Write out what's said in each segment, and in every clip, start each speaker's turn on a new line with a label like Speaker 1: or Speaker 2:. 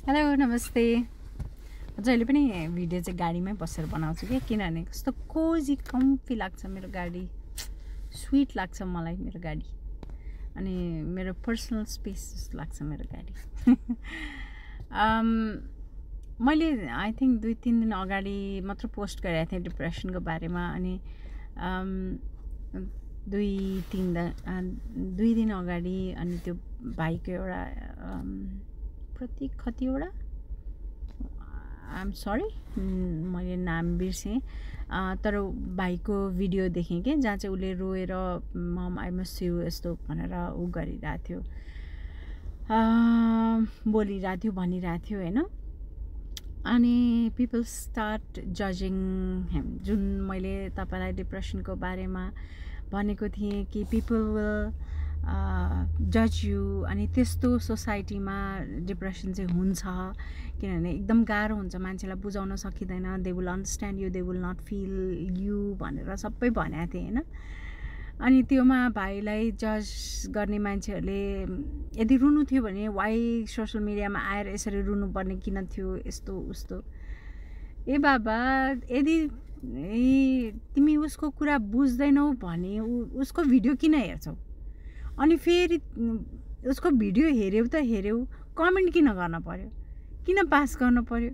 Speaker 1: Hello नमस्ते। जहिले पनि भिडियो चाहिँ गाडीमै बसेर बनाउँछु के, किनभने कस्तो कोजी कम्फी लाग्छ मेरो गाडी, स्वीट लाग्छ मलाई मेरो गाडी, अनि मेरो पर्सनल स्पेस जस्तो लाग्छ मेरो गाडी। मैले आई थिङ्क 2-3 दिन अगाडि मात्र पोस्ट गरेको थिएँ डिप्रेसनको बारेमा, अनि 2 दिन अगाडि अनि त्यो भाइको एउटा प्रतीक खतिवडा, आइएम सरी मैले नाम बिर्सेँ, तर भाइको भिडियो देखेँ कि जहाँ चाहिँ उसले रोएर मम आई मिस यु यस्तो भनेर ऊ गरिरहेको थियो, बोलिरहेको थियो, भनिरहेको थियो होइन। अनि पिपल स्टार्ट जजिङ हिम, जुन मैले तपाईँलाई डिप्रेसनको बारेमा भनेको थिएँ कि पिपल विल जज यु, अनि त्यस्तो सोसाइटीमा डिप्रेसन चाहिँ हुन्छ, किनभने एकदम गाह्रो हुन्छ, मान्छेलाई बुझाउन सकिँदैन, they will understand you, they will not feel you भनेर सबै भनेको थिएँ होइन। अनि त्योमा भाइलाई जज गर्ने मान्छेहरूले यदि रुनु थियो भने वाइ सोसल मिडियामा आएर यसरी रुनुपर्ने किन थियो, यस्तो उस्तो। ए बाबा, यदि तिमी उसको कुरा बुझ्दैनौ भने उसको भिडियो किन हेर्छौ, अनि फेरि उसको भिडियो हेऱ्यौ त हेऱ्यौ, कमेन्ट किन गर्न पर्यो, किन पास गर्नु पर्यो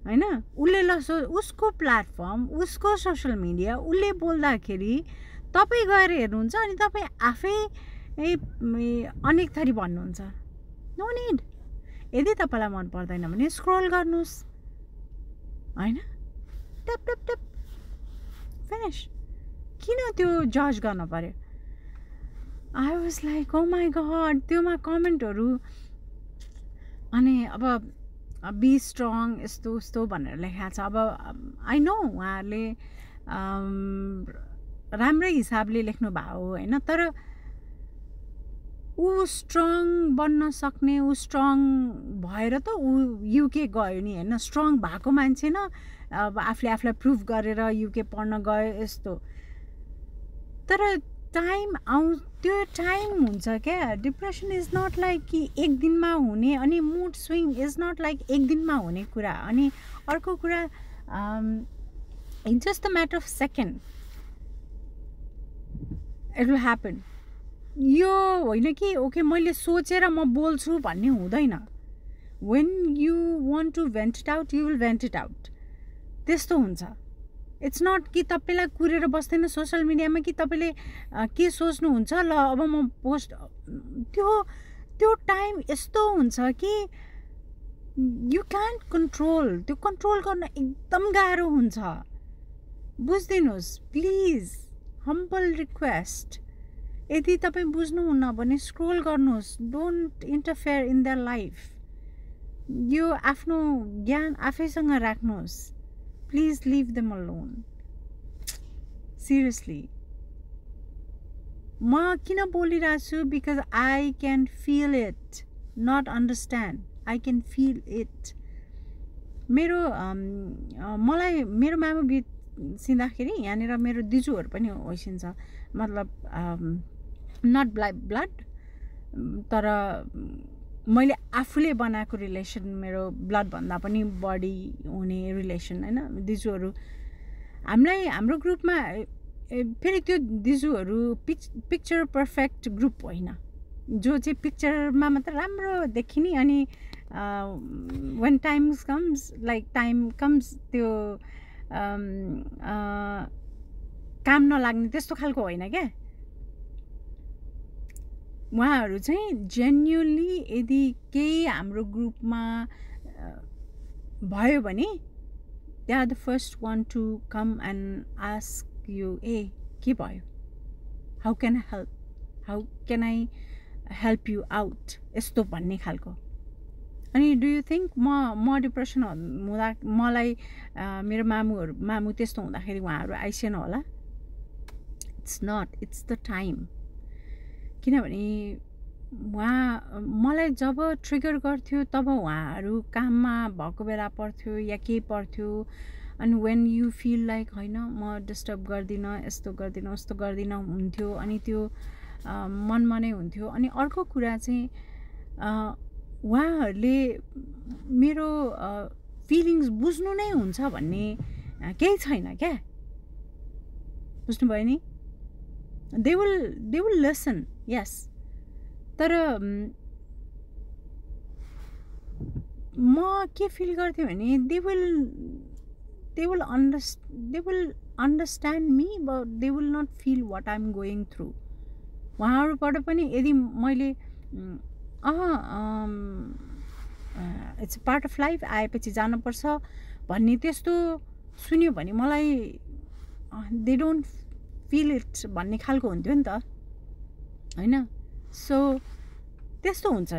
Speaker 1: होइन। उसले उसको प्लेटफर्म, उसको सोसल मिडिया, उसले बोल्दाखेरि तपाईँ गएर हेर्नुहुन्छ अनि तपाईँ आफै अनेक थरी भन्नुहुन्छ। No need. यदि तपाईँलाई मन पर्दैन भने स्क्रोल गर्नुहोस् होइन, ट्याप ट्याप ट्याप फिनिस। किन त्यो जज गर्न पर्यो? I was like oh my God, त्योमा कमेन्टहरू, अनि अब बी स्ट्रङ यस्तो उस्तो भनेर लेखाएको छ। अब आई नो उहाँहरूले राम्रै हिसाबले लेख्नु भएको हो होइन, तर ऊ स्ट्रङ बन्न सक्ने, ऊ स्ट्रङ भएर त ऊ युके गयो नि होइन, स्ट्रङ भएको मान्छे न अब आफूले आफूलाई प्रुभ गरेर युके पढ्न गयो यस्तो। तर टाइम त्यो टाइम हुन्छ क्या। डिप्रेसन इज नट लाइक कि एक दिनमा हुने, अनि mood swing is not like एक दिनमा हुने कुरा। अनि अर्को कुरा, it's just a matter of second, it will happen. यो होइन कि ओके मैले सोचेर म बोल्छु भन्ने हुँदैन। When you want to vent it out, you will vent it out, त्यस्तो हुन्छ। इट्स नट कि तपाईँलाई कुरेर बस्दैन सोसल मिडियामा कि तपाईँले के सोच्नुहुन्छ, ल अब म पोस्ट, त्यो टाइम यस्तो हुन्छ कि यु क्यान्ट कन्ट्रोल, त्यो कन्ट्रोल गर्न एकदम गाह्रो हुन्छ। बुझिदिनुहोस् प्लिज, हम्बल रिक्वेस्ट। यदि तपाईँ बुझ्नुहुन्न भने स्क्रोल गर्नुहोस्, don't interfere in their life. यो आफ्नो ज्ञान आफैसँग राख्नुहोस्, please leave them alone. Seriously म किन बोलिरहेको छु, because I can feel it, not understand, I can feel it. मलाई मेरो मामु बित्सिँदाखेरि यहाँनिर मेरो दिजूहरू पनि होइसिन्छ, मतलब नट ब्लड, तर मैले आफूले बनाएको रिलेसन, मेरो ब्लडभन्दा पनि बढी हुने रिलेसन होइन। दिजूहरू हाम्रो ग्रुपमा, फेरि त्यो दिजूहरू पिक्चर पर्फेक्ट ग्रुप होइन, जो चाहिँ पिक्चरमा मात्र राम्रो देखिने, अनि when times comes, like time comes त्यो काम नलाग्ने त्यस्तो खालको होइन क्या। उहाँहरू चाहिँ जेन्युनली यदि केही हाम्रो ग्रुपमा भयो भने they are the first one to come and ask you, okay भयो, how can I help you out, यस्तो भन्ने खालको। अनि डु यु थिङ्क म डिप्रेसन हुँदा मलाई मेरो मामु त्यस्तो हुँदाखेरि उहाँहरू आइसेन होला? It's not, it's the time. किनभने मलाई जब ट्रिगर गर्थ्यो तब उहाँहरू काममा भएको बेला पर्थ्यो या केही पर्थ्यो, अनि वेन यु फिल लाइक होइन म डिस्टर्ब गर्दिनँ, यस्तो गर्दिनँ उस्तो गर्दिनँ हुन्थ्यो, अनि त्यो मनमा नै हुन्थ्यो। अनि अर्को कुरा चाहिँ उहाँहरूले मेरो फिलिङ्स बुझ्नु नै हुन्छ भन्ने केही छैन क्या, बुझ्नुभयो नि। दे विल लिसन, यस, तर म के फिल गर्थेँ भने they will understand me, but they will not feel what I am going through. उहाँहरूबाट पनि यदि मैले इट्स पार्ट अफ लाइफ, आएपछि जानुपर्छ भन्ने त्यस्तो सुन्यो भने मलाई दे डोन्ट फिल इट भन्ने खालको हुन्थ्यो नि त, होइन? सो त्यस्तो हुन्छ।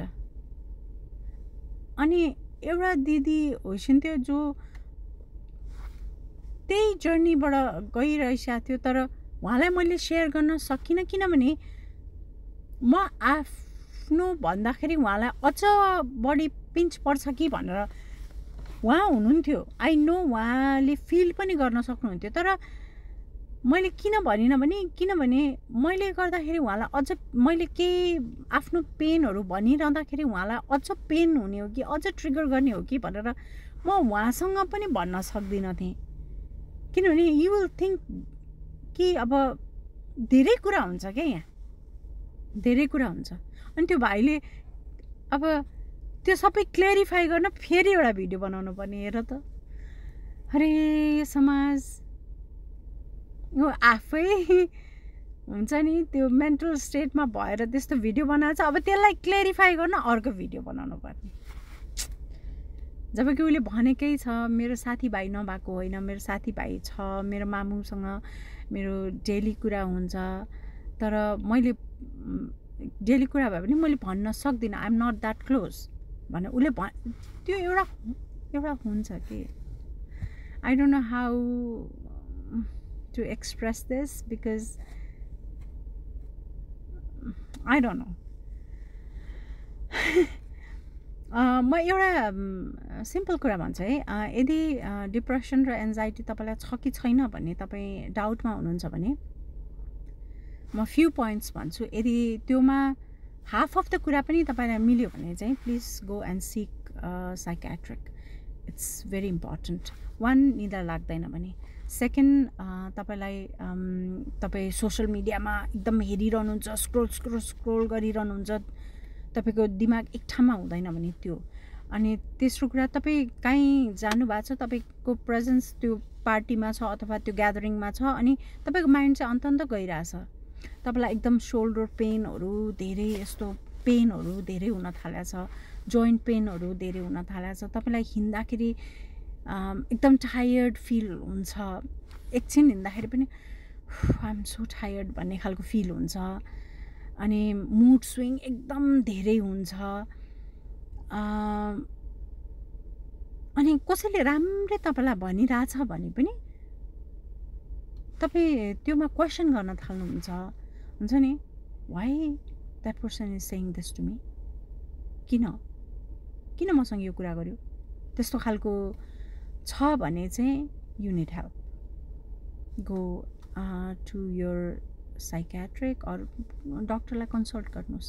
Speaker 1: अनि एउटा दिदी होइसिन्थ्यो जो त्यही जर्नीबाट गइरहेको थियो, तर उहाँलाई मैले सेयर गर्न सकिनँ किनभने म आफ्नो भन्दाखेरि उहाँलाई अझ बढी पिन्च पर्छ कि भनेर उहाँ हुनुहुन्थ्यो। आई नो उहाँले फिल पनि गर्न सक्नुहुन्थ्यो, तर मैले किन भनिनँ भने किनभने मैले गर्दाखेरि उहाँलाई अझ मैले केही आफ्नो पेनहरू भनिरहँदाखेरि उहाँलाई अझ पेन हुने हो कि अझ ट्रिगर गर्ने हो कि भनेर म उहाँसँग पनि भन्न सक्दिनँ थिएँ, किनभने यु विल थिङ्क कि अब धेरै कुरा हुन्छ क्या, यहाँ धेरै कुरा हुन्छ। अनि त्यो भाइले अब त्यो सबै क्ल्यारिफाई गर्न फेरि एउटा भिडियो बनाउनु पर्ने, हेर त, अरे समाज हो आफै हुन्छ नि त्यो मेन्टल स्टेटमा भएर त्यस्तो भिडियो बनाएको छ, अब त्यसलाई क्ल्यारिफाई गर्न अर्को भिडियो बनाउनु पर्ने। जबकि उसले भनेकै छ मेरो साथीभाइ नभएको होइन, मेरो साथीभाइ छ, मेरो मामुसँग मेरो डेली कुरा हुन्छ, तर मैले डेली कुरा भए पनि मैले भन्न सक्दिनँ, I am not that close भने उसले त्यो एउटा हुन्छ कि I don't know how to express this because I don't know. म एउटा सिम्पल कुरा भन्छु है, यदि डिप्रेसन र एन्जाइटी तपाईँलाई छ कि छैन भन्ने तपाईँ डाउटमा हुनुहुन्छ भने म फ्यु पोइन्ट्स भन्छु। यदि त्योमा हाफ अफ द कुरा पनि तपाईँलाई मिल्यो भने चाहिँ please go and seek psychiatric, it's very important. One, निदा लाग्दैन भने, सेकेन्ड, तपाईलाई तपाईँ सोसल मिडियामा एकदम हेरिरहनुहुन्छ, स्क्रोल गरिरहनुहुन्छ, तपाईँको दिमाग एक ठाउँमा हुँदैन भने त्यो। अनि तेस्रो कुरा, तपाईँ कहीँ जानुभएको छ, तपाईँको प्रेजेन्स त्यो पार्टीमा छ अथवा त्यो ग्यादरिङमा छ, अनि तपाईँको माइन्ड चाहिँ अन्त गइरहेछ, तपाईँलाई एकदम सोल्डर पेनहरू धेरै, यस्तो पेनहरू धेरै हुन थालेको छ, जोइन्ट पेनहरू धेरै हुन थालेको छ, तपाईँलाई हिँड्दाखेरि एकदम टायर्ड फिल हुन्छ, एकछिन हिँड्दाखेरि पनि आइ एम सो टायर्ड भन्ने खालको फिल हुन्छ, अनि मुड स्विङ एकदम धेरै हुन्छ, अनि कसैले राम्रै तपाईँलाई भनिरहेछ भने पनि तपाईँ त्योमा क्वेसन गर्न थाल्नुहुन्छ, हुन्छ नि, why that person is saying this to me, किन मसँग यो कुरा गर्यो, त्यस्तो खालको छ भने चाहिँ you need help, go to your psychiatric or डक्टरलाई कन्सल्ट गर्नुहोस्,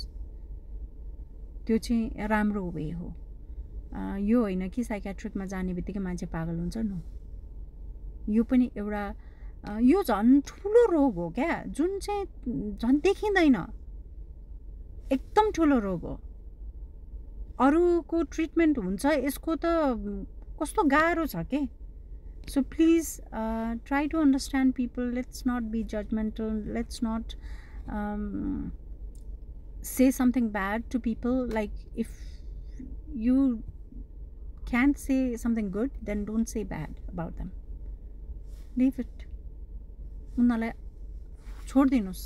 Speaker 1: त्यो चाहिँ राम्रो वे हो। यो होइन कि साइकियाट्रिकमा जाने बित्तिकै मान्छे पागल हुन्छ, नो, यो पनि एउटा यो झन् ठुलो रोग हो क्या, जुन चाहिँ झन् देखिँदैन, एकदम ठुलो रोग हो। अरूको ट्रिटमेन्ट हुन्छ, यसको त कस्तो गाह्रो छ के। So please try to understand people. Let's not be judgmental. Let's not say something bad to people. Like if you can't say something good, then don't say bad about them. Leave it. उनीहरूलाई छोडिदिनुहोस्।